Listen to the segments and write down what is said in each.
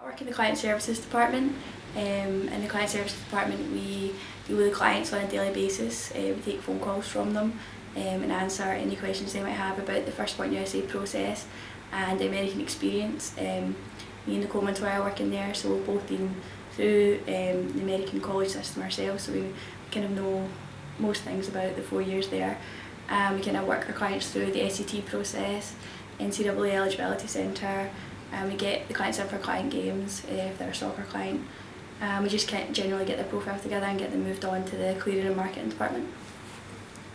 I work in the client services department. In the client services department we deal with the clients on a daily basis. We take phone calls from them and answer any questions they might have about the FirstPoint USA process and the American experience. Me and the Coyle are working there, so we've both been through the American college system ourselves, so we kind of know most things about the 4 years there. We kind of work our clients through the SAT process, NCAA eligibility centre. We get the clients in for client games if they're a soccer client. We just generally get their profile together and get them moved on to the clearing and marketing department.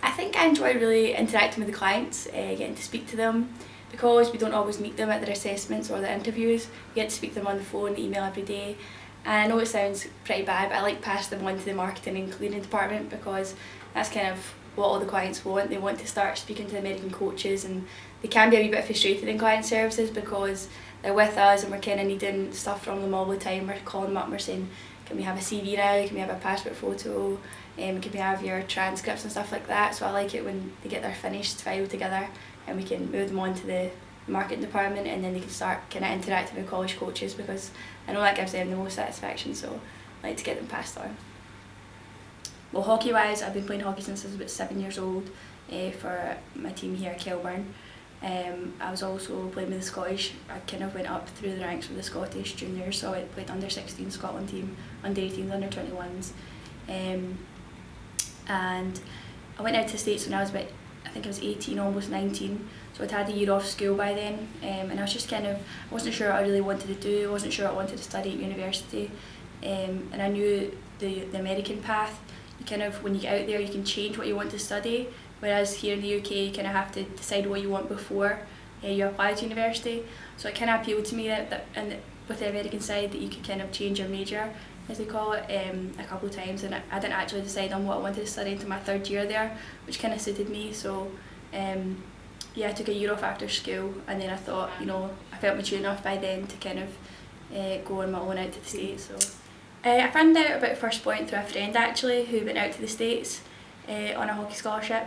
I think I enjoy really interacting with the clients, getting to speak to them, because we don't always meet them at their assessments or their interviews. We get to speak to them on the phone, email every day. And I know it sounds pretty bad, but I like passing them on to the marketing and clearing department, because that's kind of what all the clients want. They want to start speaking to the American coaches, and they can be a wee bit frustrated in client services because they're with us and we're kind of needing stuff from them all the time. We're calling them up and we're saying, can we have a CV now, can we have a passport photo, can we have your transcripts and stuff like that. So I like it when they get their finished file together and we can move them on to the marketing department, and then they can start kind of interacting with college coaches, because I know that gives them the most satisfaction, so I like to get them passed on. Well, hockey wise, I've been playing hockey since I was about 7 years old for my team here at Coyle. I was also playing with the Scottish. I kind of went up through the ranks with the Scottish juniors, so I played under 16 Scotland team, under 18s, under 21s. And I went out to the States when I was about, I think I was 18, almost 19, so I'd had a year off school by then, and I was just kind of, I wasn't sure what I really wanted to do, I wasn't sure what I wanted to study at university, and I knew the American path, you kind of, when you get out there you can change what you want to study, whereas here in the UK you kind of have to decide what you want before you apply to university. So it kind of appealed to me that and with the American side, that you could kind of change your major, as they call it, a couple of times, and I didn't actually decide on what I wanted to study until my third year there, which kind of suited me. So yeah, I took a year off after school, and then I thought, you know, I felt mature enough by then to kind of go on my own out to the States. So I found out about FirstPoint through a friend actually, who went out to the States on a hockey scholarship.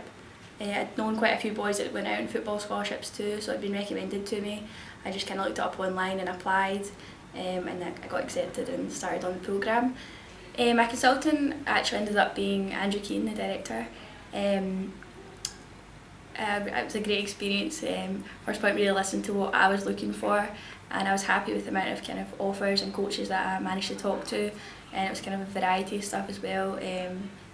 I'd known quite a few boys that went out on football scholarships too, so it'd been recommended to me. I just kind of looked it up online and applied, and I got accepted and started on the programme. My consultant actually ended up being Andrew Keane, the director. It was a great experience. FirstPoint really listened to what I was looking for, and I was happy with the amount of kind of offers and coaches that I managed to talk to, and it was kind of a variety of stuff as well.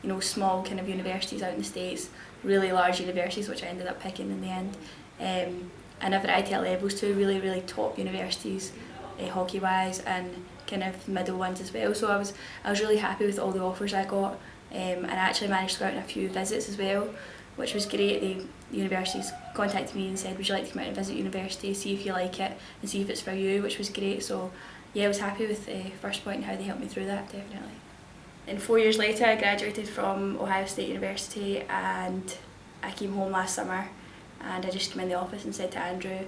You know, small kind of universities out in the States, really large universities, which I ended up picking in the end, and a variety of levels too, really top universities, hockey wise, and kind of middle ones as well. So I was really happy with all the offers I got, and I actually managed to go out on a few visits as well, which was great. The universities contacted me and said, would you like to come out and visit university, see if you like it and see if it's for you, which was great. So yeah, I was happy with FirstPoint and how they helped me through that, definitely. And 4 years later I graduated from Ohio State University, and I came home last summer, and I just came in the office and said to Andrew,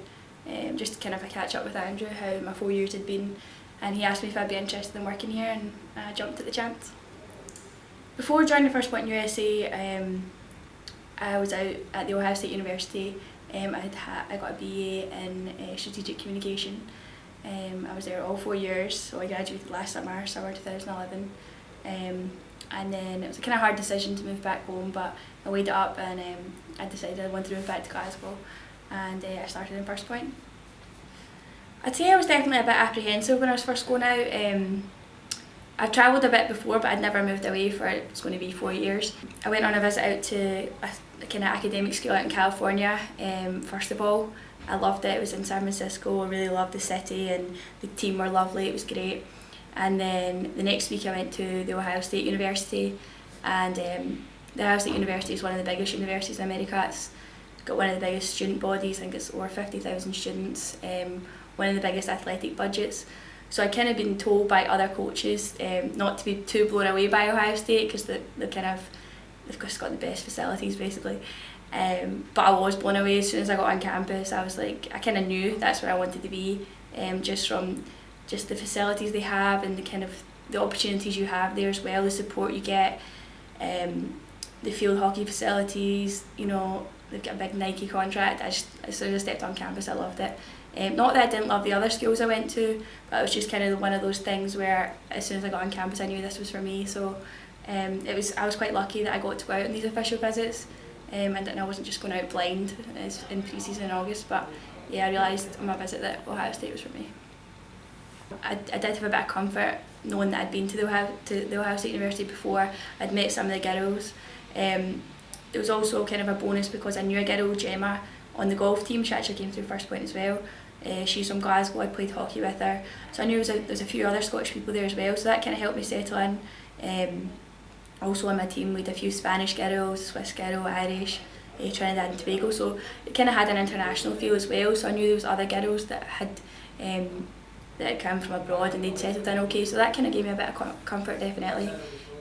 just kind of a catch up with Andrew, how my 4 years had been, and he asked me if I'd be interested in working here, and I jumped at the chance. Before joining FirstPoint USA, I was out at the Ohio State University. I got a BA in strategic communication. I was there all 4 years, so I graduated last summer 2011. And then it was a kind of hard decision to move back home, but I weighed it up, and I decided I wanted to move back to Glasgow, and I started in FirstPoint. I'd say I was definitely a bit apprehensive when I was first going out. I've travelled a bit before, but I'd never moved away for it's going to be 4 years. I went on a visit out to a kind of academic school out in California. First of all, I loved it. It was in San Francisco. I really loved the city, and the team were lovely. It was great. And then the next week I went to the Ohio State University, and the Ohio State University is one of the biggest universities in America. It's got one of the biggest student bodies. I think it's over 50,000 students. One of the biggest athletic budgets. So I kind of been told by other coaches not to be too blown away by Ohio State, because they've just got the best facilities basically. But I was blown away as soon as I got on campus. I was like, I kind of knew that's where I wanted to be, just from just the facilities they have, and the kind of the opportunities you have there as well, the support you get. the field hockey facilities, you know, they've got a big Nike contract. As soon as I stepped on campus, I loved it. Not that I didn't love the other schools I went to, but it was just kind of one of those things where as soon as I got on campus I knew this was for me. So I was quite lucky that I got to go out on these official visits, and I wasn't just going out blind as in pre-season in August. But yeah, I realised on my visit that Ohio State was for me. I did have a bit of comfort knowing that I'd been to the Ohio State University before. I'd met some of the girls. It was also kind of a bonus because I knew a girl, Gemma, on the golf team. She actually came through FirstPoint as well. She's from Glasgow. I played hockey with her, so I knew there's a few other Scottish people there as well. So that kind of helped me settle in. Also on my team we had a few Spanish girls, Swiss girl, Irish, Trinidad and Tobago. So it kind of had an international feel as well. So I knew there was other girls that had come from abroad and they'd settled in okay. So that kind of gave me a bit of comfort, definitely.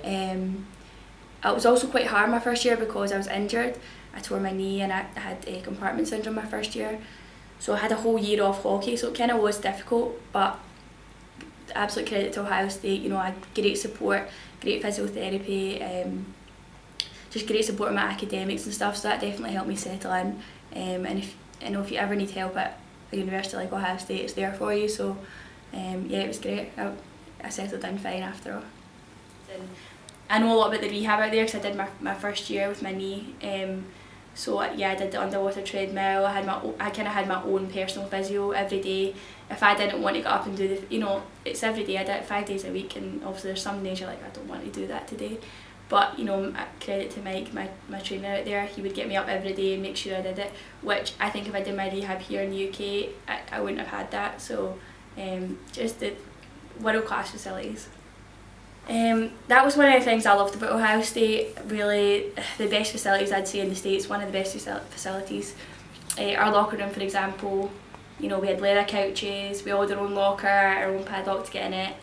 It was also quite hard my first year because I was injured. I tore my knee and I had compartment syndrome my first year. So I had a whole year off hockey, so it kind of was difficult, but absolute credit to Ohio State. You know, I had great support, great physiotherapy, just great support in my academics and stuff, so that definitely helped me settle in. And if you ever need help at a university like Ohio State, it's there for you. So yeah, it was great. I settled in fine after all. And I know a lot about the rehab out there because I did my first year with my knee. So yeah, I did the underwater treadmill. I kind of had my own personal physio every day. If I didn't want to get up and do it's every day. I did it 5 days a week, and obviously there's some days you're like, I don't want to do that today. But you know, credit to Mike, my trainer out there. He would get me up every day and make sure I did it. Which I think if I did my rehab here in the UK, I wouldn't have had that. So just the world class facilities. That was one of the things I loved about Ohio State. Really, the best facilities I'd say in the States. One of the best facilities. Our locker room, for example, you know, we had leather couches. We all had our own locker, our own padlock to get in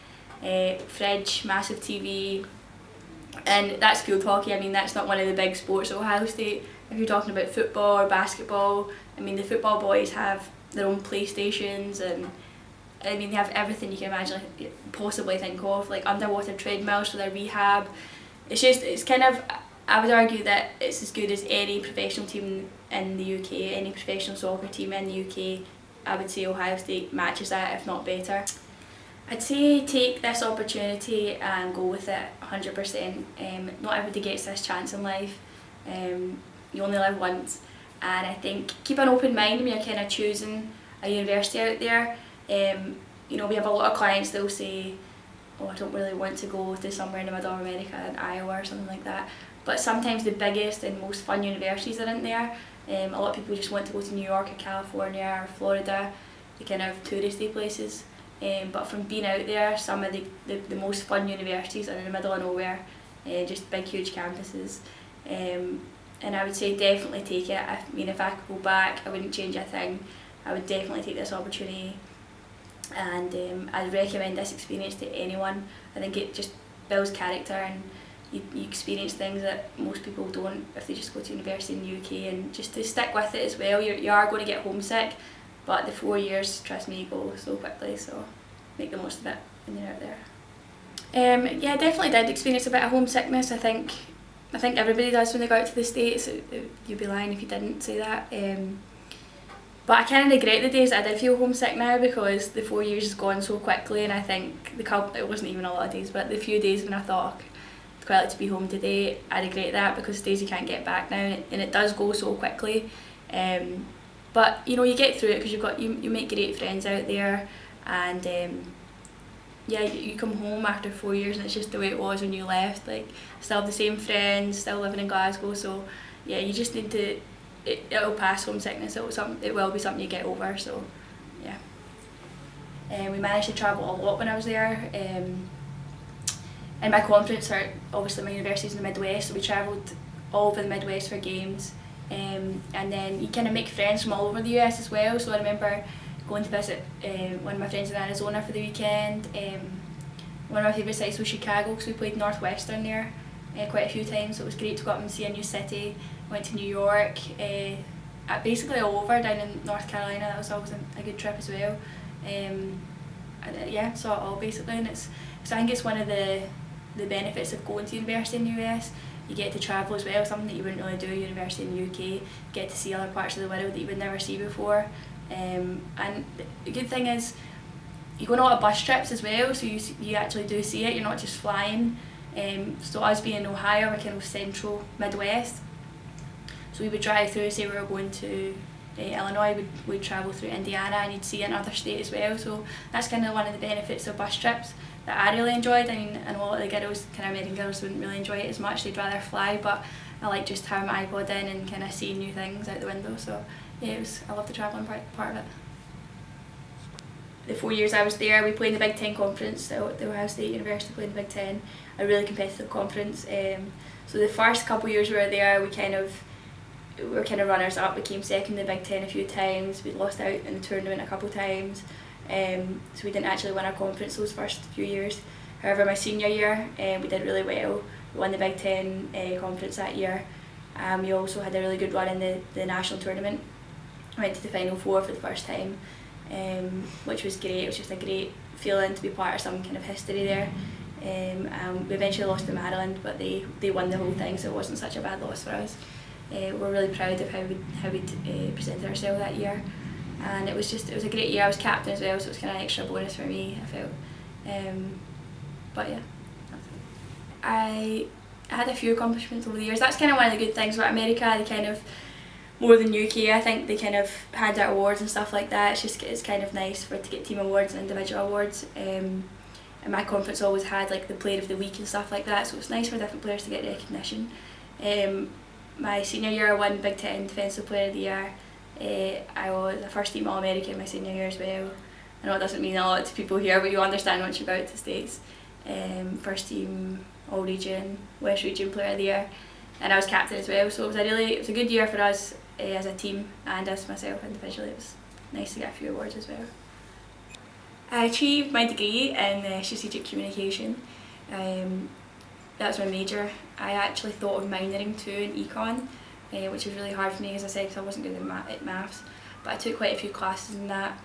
it. Fridge, massive TV, and that's field hockey. I mean, that's not one of the big sports at Ohio State. If you're talking about football or basketball, I mean, the football boys have their own PlayStations and. I mean, they have everything you can imagine, possibly think of, like underwater treadmills for their rehab. It's kind of, I would argue that it's as good as any professional team in the UK, any professional soccer team in the UK. I would say Ohio State matches that, if not better. I'd say take this opportunity and go with it 100%. Not everybody gets this chance in life. You only live once. And I think keep an open mind when you're kind of choosing a university out there. You know, we have a lot of clients that will say, oh, I don't really want to go to somewhere in the middle of America, in Iowa or something like that. But sometimes the biggest and most fun universities aren't there. A lot of people just want to go to New York or California or Florida, the kind of touristy places. But from being out there, some of the most fun universities are in the middle of nowhere, just big huge campuses. And I would say definitely take it. I mean, if I could go back, I wouldn't change a thing. I would definitely take this opportunity. And I'd recommend this experience to anyone. I think it just builds character and you experience things that most people don't if they just go to university in the UK, and just to stick with it as well. You are going to get homesick, but the 4 years, trust me, go so quickly, so make the most of it when you're out there. Yeah, I definitely did experience a bit of homesickness. I think everybody does when they go out to the States. You'd be lying if you didn't say that. But I kind of regret the days that I did feel homesick now, because the 4 years has gone so quickly, and I think it wasn't even a lot of days, but the few days when I thought, I'd quite like to be home today, I regret that, because days you can't get back now, and it does go so quickly. But you know, you get through it because you make great friends out there, and yeah, you come home after 4 years and it's just the way it was when you left. Like, still have the same friends, still living in Glasgow, so yeah, you just need to. It'll pass, homesickness. It will be something you get over. So, yeah. We managed to travel a lot when I was there. And my conference, obviously my university's in the Midwest, so we travelled all over the Midwest for games. And then you kind of make friends from all over the US as well. So I remember going to visit one of my friends in Arizona for the weekend. One of my favourite sites was Chicago, because we played Northwestern there quite a few times. So it was great to go up and see a new city. Went to New York, basically all over down in North Carolina. That was always a good trip as well. Yeah, saw it all basically, and so I think it's one of the benefits of going to university in the US. you get to travel as well, something that you wouldn't really do at university in the UK. You get to see other parts of the world that you would never see before. And the good thing is you go on a lot of bus trips as well, so you actually do see it, you're not just flying. So us being in Ohio, we're kind of central Midwest, so we would drive through, say we were going to Illinois, we'd travel through Indiana and you'd see another state as well. So that's kind of one of the benefits of bus trips that I really enjoyed. I mean, and a lot of the girls, kind of American girls, wouldn't really enjoy it as much, they'd rather fly, but I like just having my iPod in and kind of seeing new things out the window. So yeah, I love the travelling part of it. The 4 years I was there, we played in the Big Ten conference. The Ohio State University played in the Big Ten, a really competitive conference. So the first couple of years we were there, we were kind of runners up. We came second in the Big Ten a few times. We lost out in the tournament a couple of times. So we didn't actually win our conference those first few years. However, my senior year, we did really well. We won the Big Ten conference that year. We also had a really good run in the national tournament. I went to the Final Four for the first time, which was great. It was just a great feeling to be part of some kind of history there. We eventually lost to Maryland, but they won the whole thing, so it wasn't such a bad loss for us. We're really proud of how we presented ourselves that year, and it was a great year. I was captain as well, so it was kind of an extra bonus for me, I felt. But yeah, I had a few accomplishments over the years. That's kind of one of the good things about America. They kind of, more than UK, I think they kind of hand out awards and stuff like that. It's kind of nice to get team awards and individual awards. And my conference always had like the player of the week and stuff like that, so it's nice for different players to get recognition. My senior year I won Big Ten Defensive Player of the Year. I was a first team All-American my senior year as well. I know it doesn't mean a lot to people here, but you understand once you go out to the States. First team All-Region, West Region Player of the Year, and I was captain as well, so it was a good year for us as a team and as myself individually. It was nice to get a few awards as well. I achieved my degree in strategic communication. That was my major. I actually thought of minoring too in econ, which was really hard for me, as I said, because I wasn't good at maths, but I took quite a few classes in that.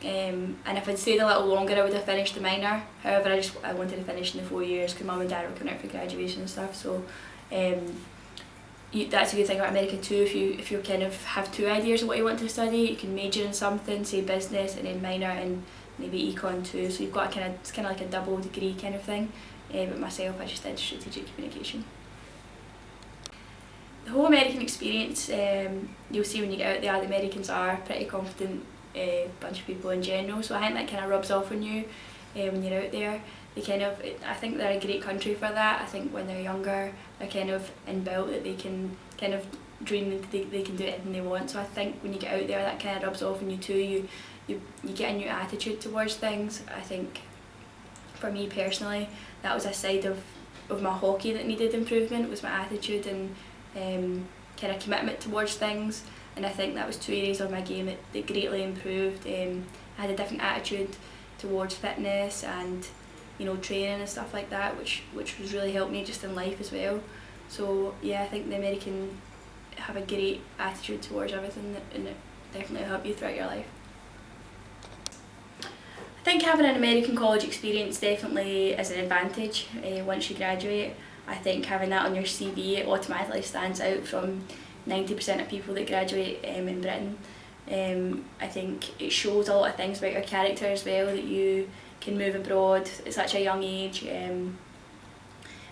And if I'd stayed a little longer I would have finished the minor. However, I wanted to finish in the 4 years because Mum and Dad were coming out for graduation and stuff, so that's a good thing about America too. If you kind of have two ideas of what you want to study, you can major in something, say business, and then minor in maybe econ too, so you've got it's kind of like a double degree kind of thing. But myself, I just did strategic communication. The whole American experience, you'll see when you get out there, the Americans are pretty confident bunch of people in general, so I think that kind of rubs off on you when you're out there. I think they're a great country for that. I think when they're younger, they're kind of inbuilt that they can kind of dream that they can do anything they want. So I think when you get out there, that kind of rubs off on you too. You get a new attitude towards things. I think for me personally, that was a side of my hockey that needed improvement, was my attitude and kind of commitment towards things. And I think that was two areas of my game that greatly improved. I had a different attitude towards fitness and training and stuff like that, which has really helped me just in life as well. So yeah, I think the American have a great attitude towards everything, and it definitely help you throughout your life. I think having an American college experience definitely is an advantage once you graduate. I think having that on your CV, it automatically stands out from 90% of people that graduate in Britain. I think it shows a lot of things about your character as well, that you can move abroad at such a young age and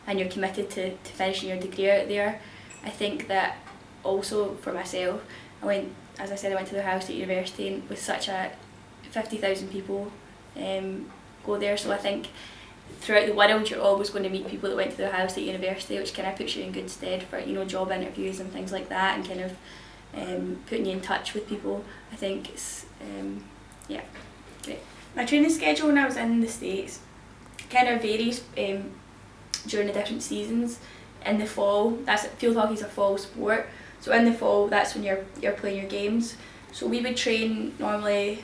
you're committed to finishing your degree out there. I think that also for myself, as I said, I went to the Ohio State University, and with such a 50,000 people go there, so I think throughout the world you're always going to meet people that went to the Ohio State University, which kind of puts you in good stead for job interviews and things like that, and kind of putting you in touch with people. I think it's yeah, great. My training schedule when I was in the States kind of varies during the different seasons. In the fall, field hockey is a fall sport, so in the fall that's when you're playing your games. So we would train normally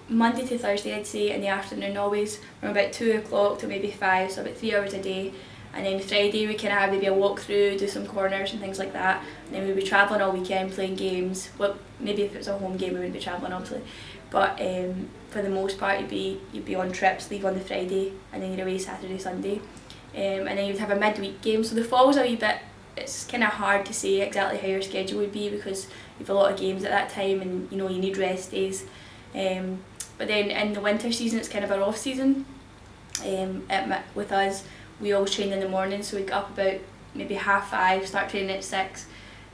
Monday to Thursday, I'd say, in the afternoon always, from about 2 o'clock to maybe 5, so about 3 hours a day. And then Friday we kind of have maybe a walk through, do some corners and things like that. And then we'd be travelling all weekend playing games. Well, maybe if it was a home game we wouldn't be travelling obviously, but for the most part you'd be on trips, leave on the Friday, and then you're away Saturday, Sunday. And then you'd have a midweek game. So the fall's a wee bit it's kind of hard to say exactly how your schedule would be because you've a lot of games at that time and you know you need rest days. But then in the winter season it's kind of our off season. With us, we always train in the morning, so we get up about maybe 5:30, start training at 6,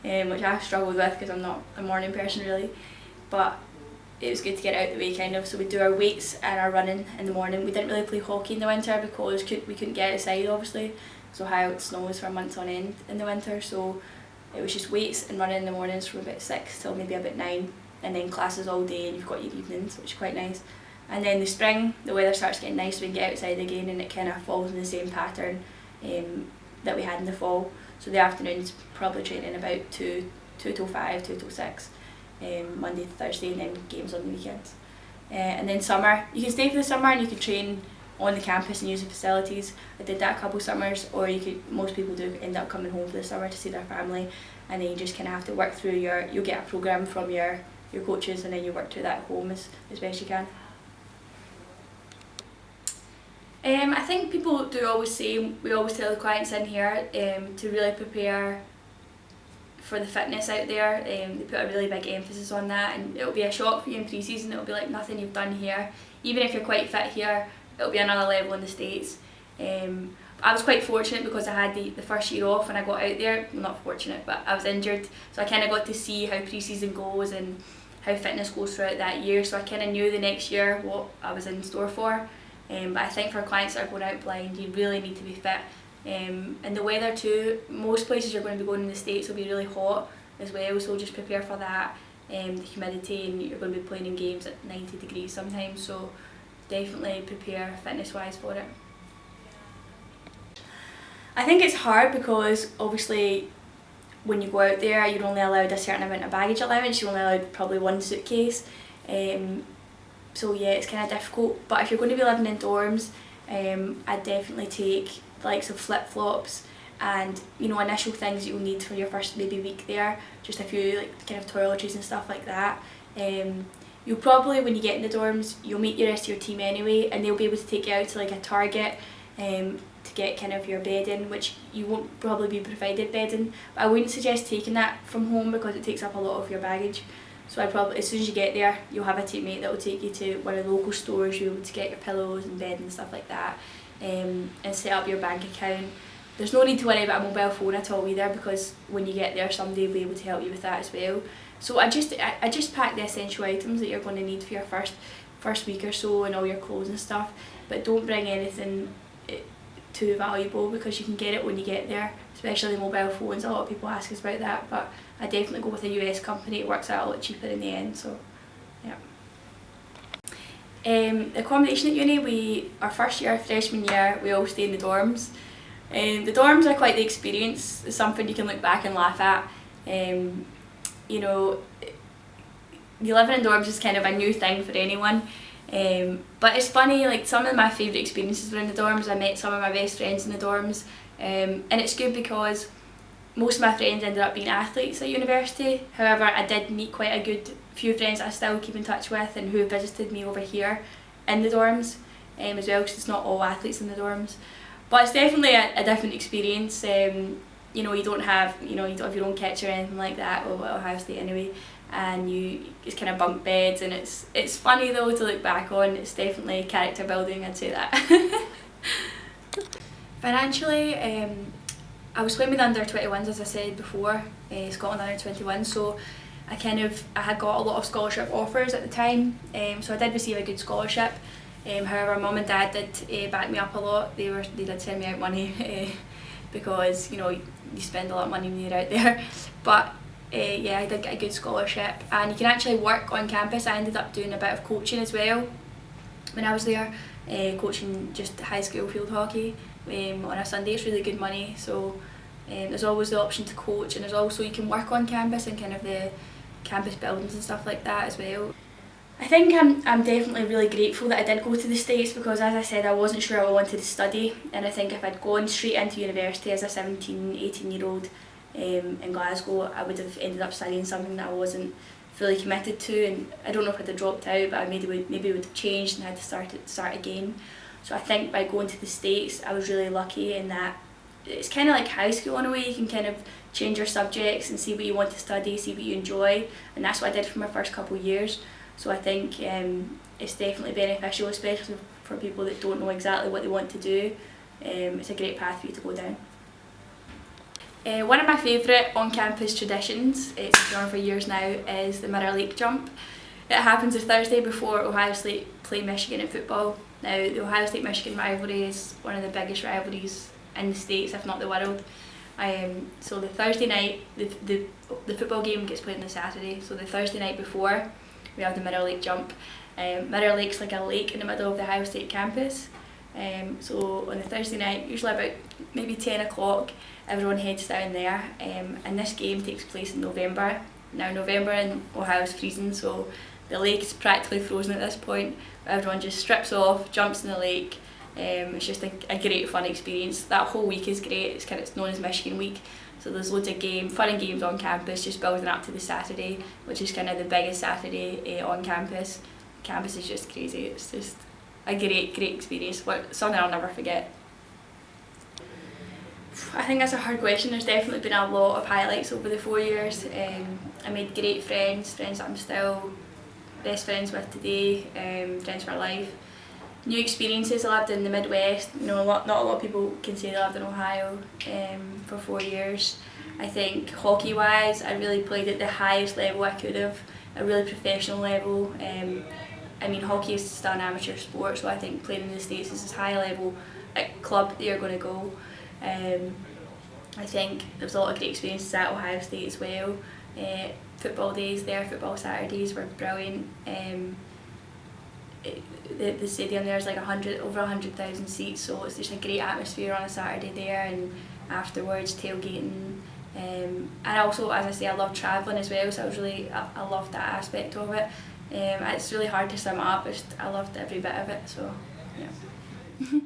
which I struggled with because I'm not a morning person really, but it was good to get out of the way kind of. So we do our weights and our running in the morning. We didn't really play hockey in the winter because we couldn't get outside obviously, so how it snows for months on end in the winter, so it was just weights and running in the mornings from about 6 till maybe about 9, and then classes all day and you've got your evenings, which is quite nice. And then the spring, the weather starts getting nice, we can get outside again and it kind of falls in the same pattern that we had in the fall. So the afternoons probably training about 2 till 5, 2 till 6, Monday to Thursday, and then games on the weekends. And then summer, you can stay for the summer and you can train on the campus and use the facilities. I did that a couple summers, or most people do end up coming home for the summer to see their family, and then you just kind of have to work through you'll get a programme from your coaches and then you work through that at home as best you can. I think people do always say, we always tell the clients in here to really prepare for the fitness out there. They put a really big emphasis on that, and it'll be a shock for you in pre-season. It'll be like nothing you've done here. Even if you're quite fit here, it'll be another level in the States. I was quite fortunate because I had the first year off when I got out there. Well, not fortunate, but I was injured, so I kind of got to see how pre-season goes and how fitness goes throughout that year, so I kind of knew the next year what I was in store for. But I think for clients that are going out blind, you really need to be fit. And the weather too, most places you're going to be going in the States will be really hot as well, so just prepare for that. The humidity, and you're going to be playing in games at 90 degrees sometimes, so definitely prepare fitness wise for it. I think it's hard because obviously when you go out there you're only allowed a certain amount of baggage allowance, you're only allowed probably one suitcase. So yeah, it's kind of difficult, but if you're going to be living in dorms, I'd definitely take the likes of flip-flops and initial things you'll need for your first maybe week there, just a few like kind of toiletries and stuff like that. You'll probably, when you get in the dorms, you'll meet the rest of your team anyway, and they'll be able to take you out to like a Target to get kind of your bedding, which you won't probably be provided bedding, but I wouldn't suggest taking that from home because it takes up a lot of your baggage. So I'd probably, as soon as you get there, you'll have a teammate that will take you to one of the local stores, you'll be able to get your pillows and bed and stuff like that, and set up your bank account. There's no need to worry about a mobile phone at all either, because when you get there somebody will be able to help you with that as well. So I just pack the essential items that you're going to need for your first week or so, and all your clothes and stuff, but don't bring anything too valuable because you can get it when you get there, especially mobile phones. A lot of people ask us about that, but I definitely go with a US company. It works out a lot cheaper in the end, so yeah. The accommodation at uni, our first year, freshman year, we all stay in the dorms. The dorms are quite the experience. It's something you can look back and laugh at. You living in dorms is kind of a new thing for anyone. But it's funny, like some of my favourite experiences were in the dorms. I met some of my best friends in the dorms, and it's good because most of my friends ended up being athletes at university. However, I did meet quite a good few friends that I still keep in touch with and who visited me over here in the dorms as well, because it's not all athletes in the dorms. But it's definitely a different experience. You don't have your own kitchen or anything like that, or Ohio State anyway, and it's kind of bunk beds, and it's funny though to look back on. It's definitely character building, I'd say that. Financially, I was playing with under 21s, as I said before, Scotland under 21, so I had got a lot of scholarship offers at the time, so I did receive a good scholarship. However, mum and dad did back me up a lot. They did send me out money because you spend a lot of money when you're out there. But yeah, I did get a good scholarship, and you can actually work on campus. I ended up doing a bit of coaching as well when I was there, coaching just high school field hockey on a Sunday. It's really good money, so there's always the option to coach, and there's also you can work on campus and kind of the campus buildings and stuff like that as well. I think I'm definitely really grateful that I did go to the States, because as I said, I wasn't sure I wanted to study, and I think if I'd gone straight into university as a 17-18 year old in Glasgow, I would have ended up studying something that I wasn't fully committed to, and I don't know if I'd have dropped out, but I maybe would have changed and had to start again. So I think by going to the States, I was really lucky in that it's kind of like high school in a way. You can kind of change your subjects and see what you want to study, see what you enjoy, and that's what I did for my first couple of years. So I think it's definitely beneficial, especially for people that don't know exactly what they want to do. It's a great path for you to go down. One of my favourite on-campus traditions, it's been on for years now, is the Mirror Lake jump. It happens the Thursday before Ohio State play Michigan at football. Now, the Ohio State-Michigan rivalry is one of the biggest rivalries in the States, if not the world. So the Thursday night, the football game gets played on the Saturday, so the Thursday night before, we have the Mirror Lake jump. Mirror Lake's like a lake in the middle of the Ohio State campus. So on the Thursday night, usually about maybe 10 o'clock, everyone heads down there, and this game takes place in November. Now November in Ohio is freezing, so the lake is practically frozen at this point. Everyone just strips off, jumps in the lake. It's just a great fun experience. That whole week is great. It's known as Michigan Week. So there's loads of fun and games on campus, just building up to the Saturday, which is kind of the biggest Saturday on campus. Campus is just crazy. It's just a great experience. Something I'll never forget. I think that's a hard question. There's definitely been a lot of highlights over the 4 years. I made great friends that I'm still best friends with today, friends for life. New experiences. I lived in the Midwest. Not a lot of people can say they lived in Ohio for 4 years. I think hockey-wise, I really played at the highest level I could have, a really professional level. I mean, hockey is still an amateur sport, so I think playing in the States is as high a level at club that you're going to go. I think there was a lot of great experiences at Ohio State as well. Football days there, football Saturdays were brilliant. The stadium there is like over 100,000 seats, so it's just a great atmosphere on a Saturday there, and afterwards tailgating. And also, as I say, I love travelling as well, so I loved that aspect of it. It's really hard to sum up, I loved every bit of it, so yeah.